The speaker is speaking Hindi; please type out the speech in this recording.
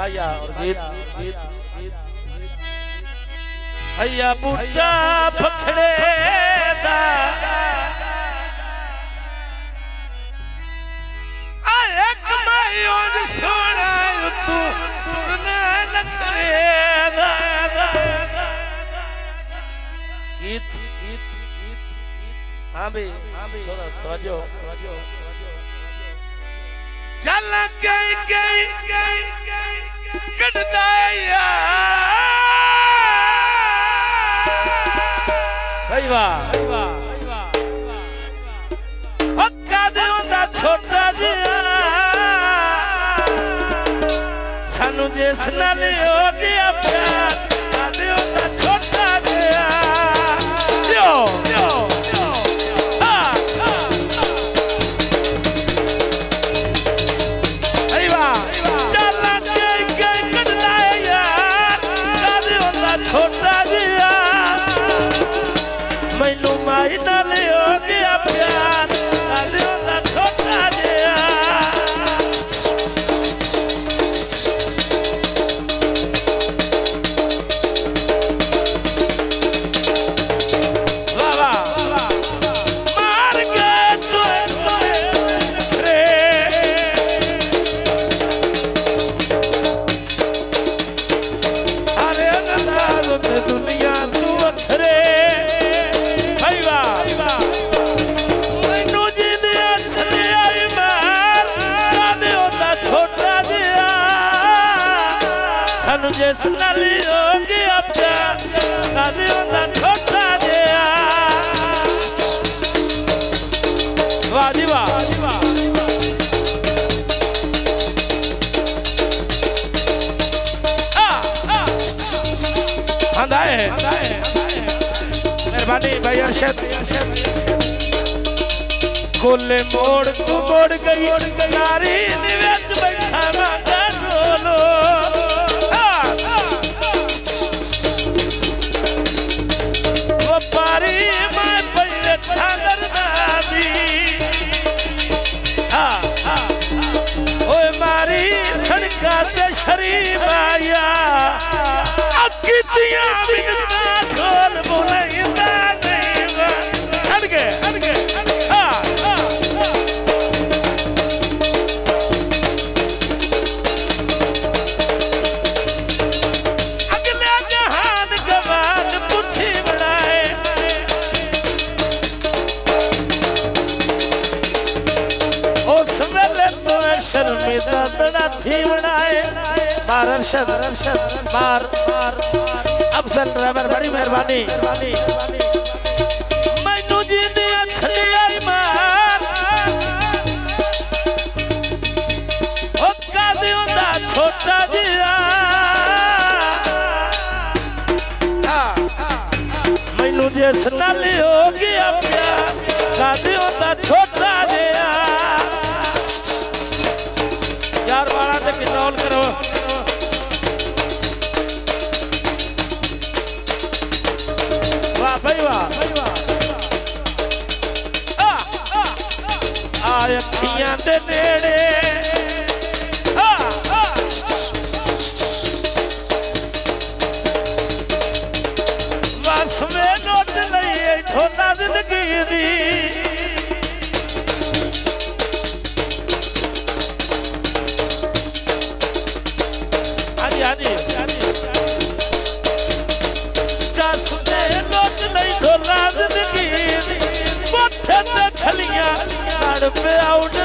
माया और गीत हैया बूटा पखड़े दा एक मायों सोना तू तुरना नखरे दा गीत हाँ भी सुनो तवज्जो चल गई कटदा भाई वाह हक्का दे होंदा छोटा जिहा सानू जिस नाल हो गया प्यार कादे होंदा छोटा जिहा जो छोटा जिहा मैनू माई नाल हो गया प्यार कादे होंदा छोटा जिहा मार गए रे सारे दुनिया तू अखरे भाई वाह मैनू जी दे छले आई मार कादे होंदा छोटा जिहा सानू जिस नाल हो गया प्यार कादे होंदा छोटा जिहा वाह जी वाह मेहरबानी भाई अरशद कोले मोड़ तू मोड़ गई नारी विच बैठा माता ढोलो वो पारी मैं पहले खांदर दादी ओए मारी सड़का ते शरीफ आया कितिया बिनता ढोल बुलाइंदा नहीं छड़ गए अगले जहान गवान पूछी बनाए उस वेले तो शर्मिंदा बड़ा थी बनाए मार अरशद मार अफसल ड्राइवर बड़ी मेहरबानी मैनू जी दी छली आई मार ओ कादे होंदा छोटा जिहा मैनू जिस नाल हो गया प्यार कादे होंदा छोटा जिहा यार वाला ते कंट्रोल करो वाह भाई वाह अखियां दे नेड़े बस में नोट लई ठोना जिंदगी दी पे आउट